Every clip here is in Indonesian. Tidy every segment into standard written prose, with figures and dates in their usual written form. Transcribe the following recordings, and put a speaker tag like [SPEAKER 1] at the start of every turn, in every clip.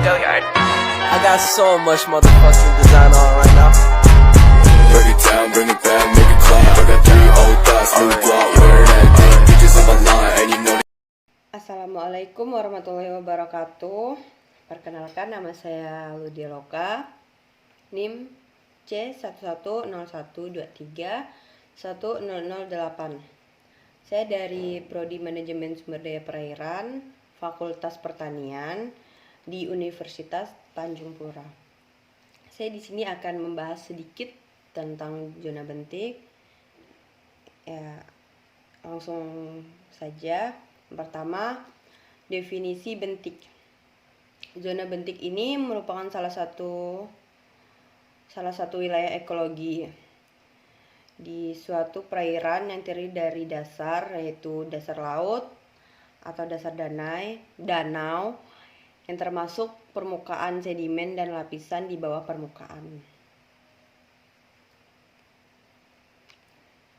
[SPEAKER 1] I got so much motherfucking design on right now.
[SPEAKER 2] Break it down, bring it back, make it clap. I got 3 old thoughts, new block, where that thing. Bitches on my line, and you know.
[SPEAKER 3] Assalamualaikum warahmatullahi wabarakatuh. Perkenalkan, nama saya Ludia Loka, NIM C1101231008. Saya dari Prodi Manajemen Sumber Daya Perairan, Fakultas Pertanian di Universitas Tanjung Pura. Saya di sini akan membahas sedikit tentang zona bentik. Ya, langsung saja. Pertama, definisi bentik. Zona bentik ini merupakan salah satu wilayah ekologi di suatu perairan yang terdiri dari dasar, yaitu dasar laut atau dasar danau yang termasuk permukaan sedimen dan lapisan di bawah permukaan.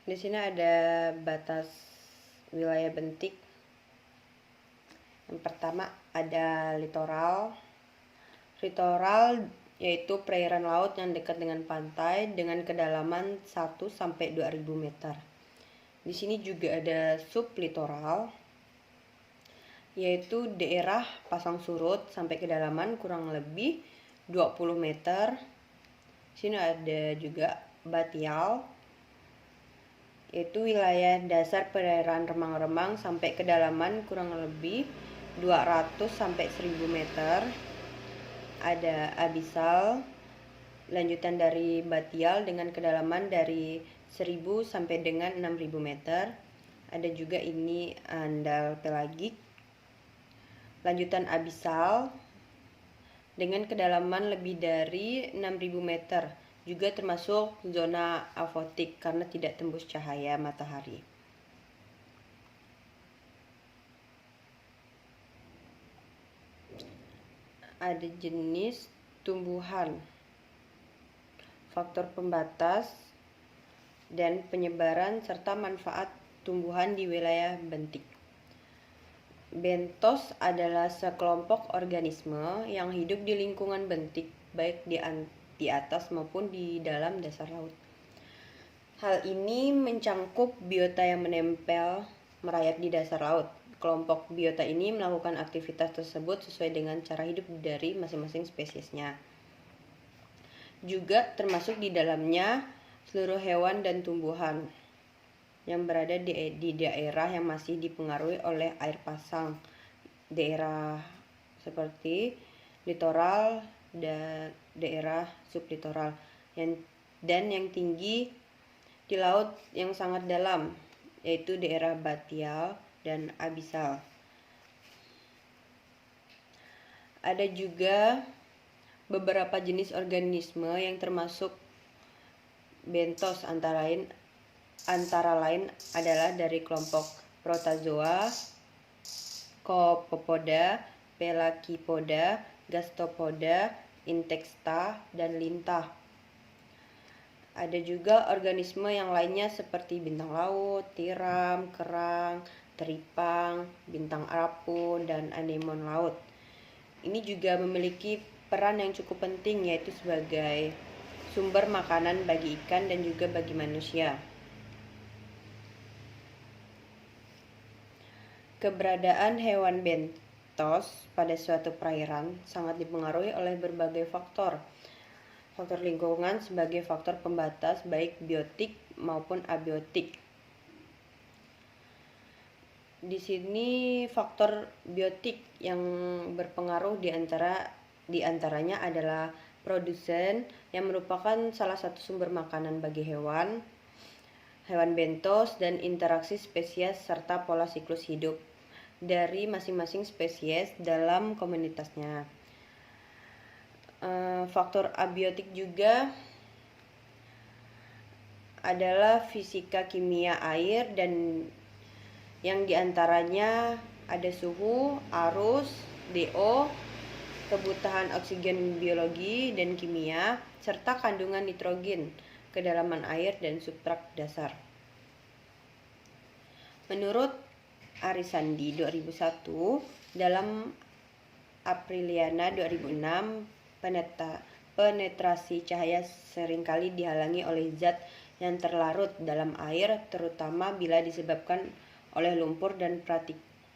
[SPEAKER 3] Di sini ada batas wilayah bentik. Yang pertama ada litoral. Litoral yaitu perairan laut yang dekat dengan pantai dengan kedalaman 1 sampai 2000 meter. Di sini juga ada sublitoral yaitu daerah pasang surut sampai kedalaman kurang lebih 20 meter. Di sini ada juga batial yaitu wilayah dasar perairan remang-remang sampai kedalaman kurang lebih 200 sampai 1000 meter. Ada abisal, lanjutan dari batial dengan kedalaman dari 1000 sampai dengan 6000 meter. Ada juga ini andal pelagik, lanjutan abisal dengan kedalaman lebih dari 6000 meter. Juga termasuk zona afotik karena tidak tembus cahaya matahari. Ada jenis tumbuhan, faktor pembatas, dan penyebaran serta manfaat tumbuhan di wilayah bentik. Bentos adalah sekelompok organisme yang hidup di lingkungan bentik, baik di atas maupun di dalam dasar laut. Hal ini mencangkup biota yang menempel merayap di dasar laut. Kelompok biota ini melakukan aktivitas tersebut sesuai dengan cara hidup dari masing-masing spesiesnya. Juga termasuk di dalamnya seluruh hewan dan tumbuhan yang berada di daerah yang masih dipengaruhi oleh air pasang, daerah seperti litoral dan daerah sublitoral, dan yang tinggi di laut yang sangat dalam, yaitu daerah batial dan abisal. Ada juga beberapa jenis organisme yang termasuk bentos, antara lain adalah dari kelompok protozoa, Copepoda, Pelagipoda, Gasteropoda, Intexta, dan lintah. Ada juga organisme yang lainnya seperti bintang laut, tiram, kerang, teripang, bintang apung, dan anemon laut. Ini juga memiliki peran yang cukup penting, yaitu sebagai sumber makanan bagi ikan dan juga bagi manusia. Keberadaan hewan bentos pada suatu perairan sangat dipengaruhi oleh berbagai faktor. Faktor lingkungan sebagai faktor pembatas baik biotik maupun abiotik. Di sini faktor biotik yang berpengaruh di antaranya adalah produsen yang merupakan salah satu sumber makanan bagi hewan bentos, dan interaksi spesies serta pola siklus hidup dari masing-masing spesies dalam komunitasnya. Faktor abiotik juga adalah fisika kimia air, dan yang diantaranya ada suhu, arus, DO, kebutuhan oksigen biologi dan kimia, serta kandungan nitrogen, kedalaman air, dan substrat dasar. Menurut Arisandi 2001, dalam Apriliana 2006, penetrasi cahaya seringkali dihalangi oleh zat yang terlarut dalam air, terutama bila disebabkan oleh lumpur dan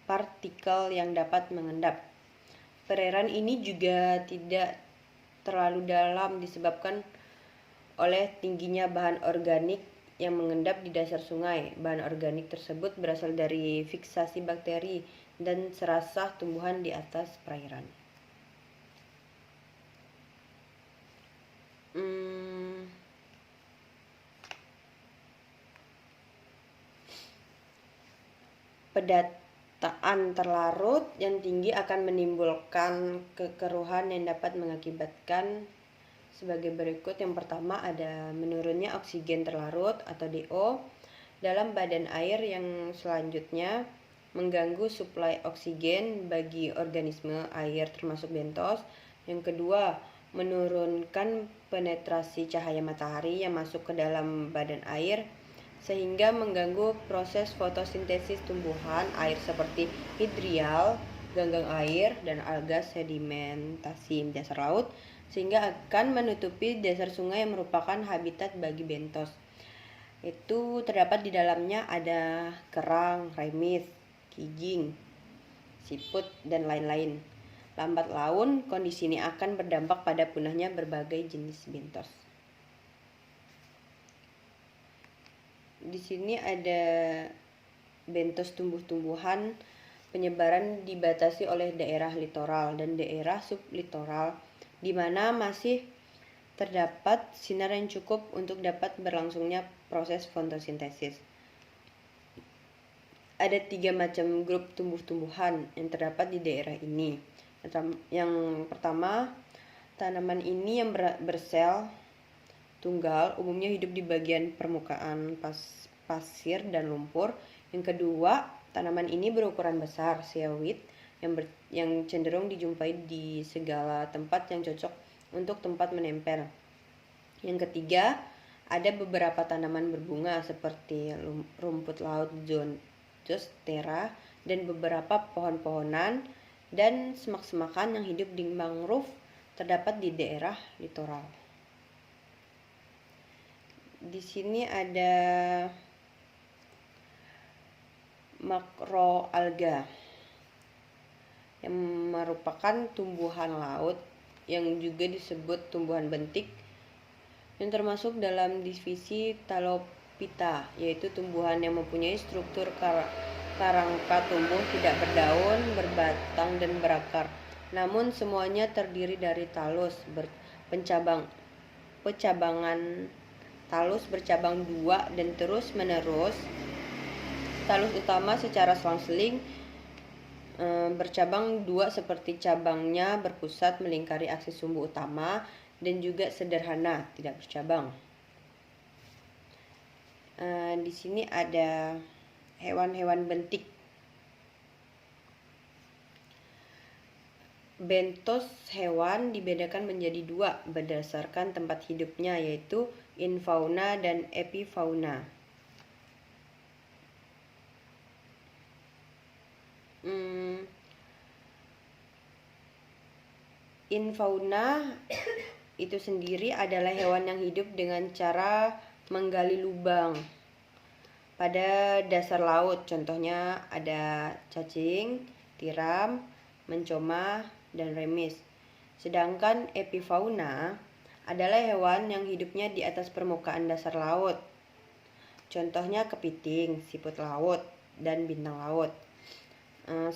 [SPEAKER 3] partikel yang dapat mengendap. Perairan ini juga tidak terlalu dalam disebabkan oleh tingginya bahan organik yang mengendap di dasar sungai. Bahan organik tersebut berasal dari fiksasi bakteri dan serasah tumbuhan di atas perairan. Pendataan terlarut yang tinggi akan menimbulkan kekeruhan yang dapat mengakibatkan sebagai berikut. Yang pertama ada menurunnya oksigen terlarut atau DO dalam badan air, yang selanjutnya mengganggu suplai oksigen bagi organisme air termasuk bentos. Yang kedua, menurunkan penetrasi cahaya matahari yang masuk ke dalam badan air sehingga mengganggu proses fotosintesis tumbuhan air seperti hidrial, ganggang air, dan alga sedimentasi dasar laut, sehingga akan menutupi dasar sungai yang merupakan habitat bagi bentos. Itu terdapat di dalamnya ada kerang, remis, kijing, siput, dan lain-lain. Lambat laun, kondisi ini akan berdampak pada punahnya berbagai jenis bentos. Di sini ada bentos tumbuh-tumbuhan. Penyebaran dibatasi oleh daerah litoral dan daerah sublitoral, di mana masih terdapat sinar yang cukup untuk dapat berlangsungnya proses fotosintesis. Ada 3 macam grup tumbuh-tumbuhan yang terdapat di daerah ini. Yang pertama, tanaman ini yang bersel tunggal umumnya hidup di bagian permukaan pasir dan lumpur. Yang kedua, tanaman ini berukuran besar, seaweed, yang cenderung dijumpai di segala tempat yang cocok untuk tempat menempel. Yang ketiga, ada beberapa tanaman berbunga seperti rumput laut Zostera dan beberapa pohon-pohonan dan semak-semakan yang hidup di mangrove terdapat di daerah litoral. Di sini ada makroalga yang merupakan tumbuhan laut yang juga disebut tumbuhan bentik, yang termasuk dalam divisi Talophyta, yaitu tumbuhan yang mempunyai struktur karangka tumbuh tidak berdaun, berbatang, dan berakar. Namun semuanya terdiri dari talus pecabangan talus bercabang 2 dan terus menerus. Talus utama secara selang-seling bercabang 2 seperti cabangnya berpusat melingkari aksis sumbu utama, dan juga sederhana tidak bercabang. Di sini ada hewan-hewan bentik. Bentos hewan dibedakan menjadi 2 berdasarkan tempat hidupnya, yaitu infauna dan epifauna. Infauna itu sendiri adalah hewan yang hidup dengan cara menggali lubang pada dasar laut. Contohnya ada cacing, tiram, mencoma, dan remis. Sedangkan epifauna adalah hewan yang hidupnya di atas permukaan dasar laut. Contohnya kepiting, siput laut, dan bintang laut.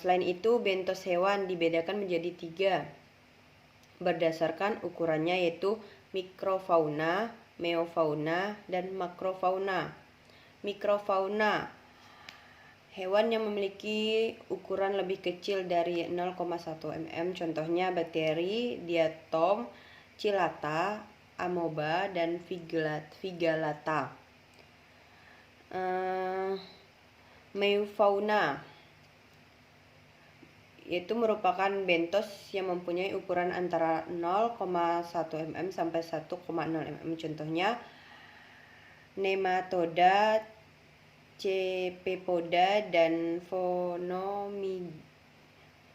[SPEAKER 3] Selain itu, bentos hewan dibedakan menjadi 3 berdasarkan ukurannya, yaitu mikrofauna, meofauna, dan makrofauna. Mikrofauna, hewan yang memiliki ukuran lebih kecil dari 0,1 mm, contohnya bakteri, diatom, chilata, amoeba, dan vigilata. Meofauna yaitu merupakan bentos yang mempunyai ukuran antara 0,1 mm sampai 1,0 mm, contohnya nematoda, Cephepoda, dan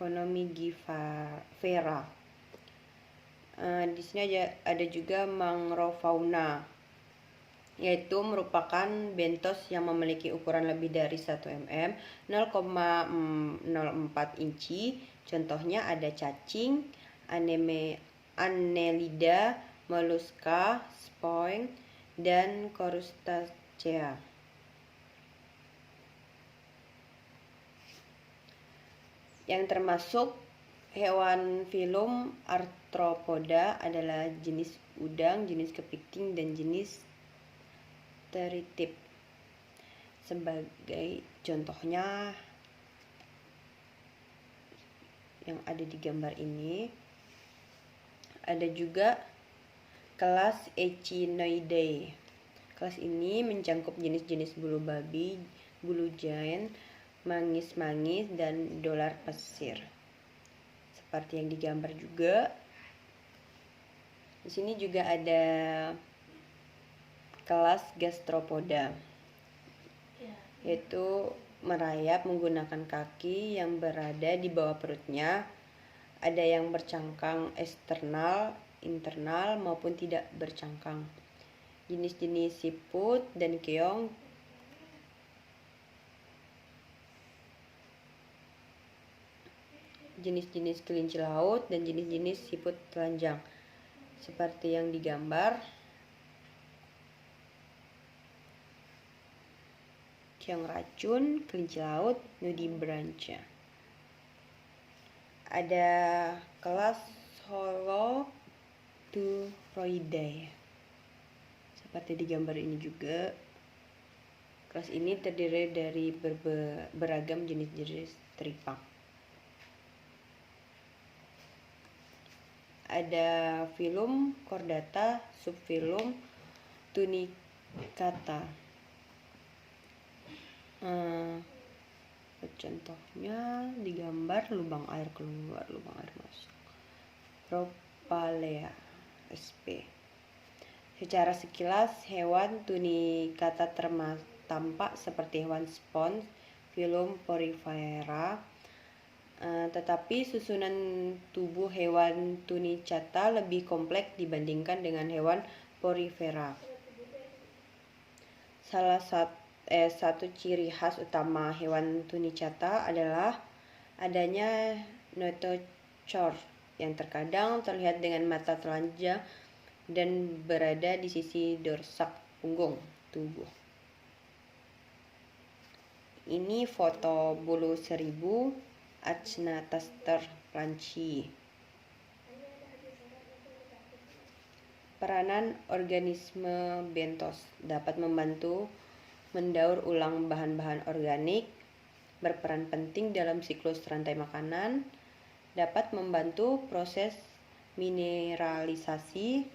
[SPEAKER 3] conifera. Di sini ada juga mangrofauna, yaitu merupakan bentos yang memiliki ukuran lebih dari 1 mm, 0,04 inci. Contohnya ada cacing, Annelida, mollusca, sponge, dan crustacea. Yang termasuk hewan filum Arthropoda adalah jenis udang, jenis kepiting, dan jenis teritip. Sebagai contohnya yang ada di gambar ini, ada juga kelas Echinoidae. Kelas ini mencakup jenis-jenis bulu babi, bulu giant, mangis-mangis, dan dolar pasir. Seperti yang digambar juga. Di sini juga ada kelas Gastropoda, yaitu merayap menggunakan kaki yang berada di bawah perutnya. Ada yang bercangkang eksternal, internal, maupun tidak bercangkang. Jenis-jenis siput dan keong jenis-jenis kelinci laut, dan jenis-jenis siput telanjang seperti yang digambar. Keong racun, kelinci laut, nudibranchia. Ada kelas Holoturoidae seperti di gambar ini juga. Kelas ini terdiri dari beragam jenis-jenis teripang. Ada filum Chordata, subfilum Tunicata. Contohnya digambar lubang air keluar, lubang air masuk. Propalea sp. Secara sekilas hewan Tunicata tampak seperti hewan spons filum Porifera. Tetapi susunan tubuh hewan Tunicata lebih kompleks dibandingkan dengan hewan Porifera. Satu ciri khas utama hewan Tunicata adalah adanya notochord yang terkadang terlihat dengan mata telanjang dan berada di sisi dorsak punggung tubuh. Ini foto bulu seribu Achnataster franci. Peranan organisme bentos dapat membantu mendaur ulang bahan-bahan organik, berperan penting dalam siklus rantai makanan, dapat membantu proses mineralisasi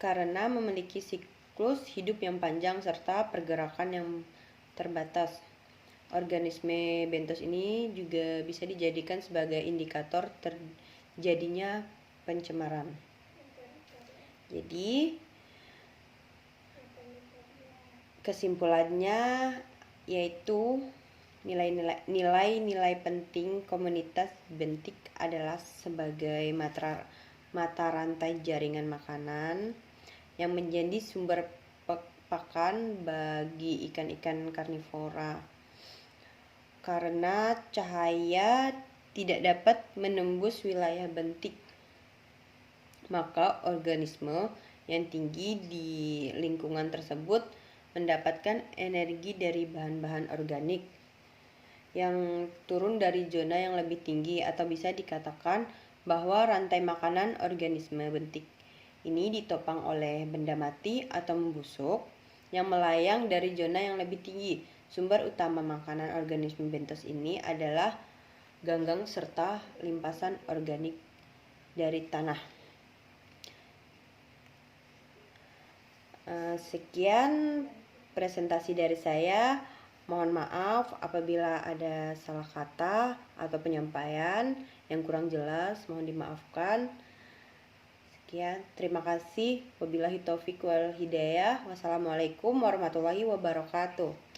[SPEAKER 3] karena memiliki siklus hidup yang panjang serta pergerakan yang terbatas. Organisme bentos ini juga bisa dijadikan sebagai indikator terjadinya pencemaran. Jadi kesimpulannya yaitu nilai-nilai penting komunitas bentik adalah sebagai mata rantai jaringan makanan yang menjadi sumber pakan bagi ikan-ikan karnivora. Karena cahaya tidak dapat menembus wilayah bentik, maka organisme yang tinggi di lingkungan tersebut mendapatkan energi dari bahan-bahan organik yang turun dari zona yang lebih tinggi, atau bisa dikatakan bahwa rantai makanan organisme bentik ini ditopang oleh benda mati atau membusuk yang melayang dari zona yang lebih tinggi. Sumber utama makanan organisme bentos ini adalah ganggang serta limpasan organik dari tanah. Sekian presentasi dari saya. Mohon maaf apabila ada salah kata atau penyampaian yang kurang jelas, mohon dimaafkan. Sekian, terima kasih. Wabillahi taufiq wal hidayah. Wassalamualaikum warahmatullahi wabarakatuh.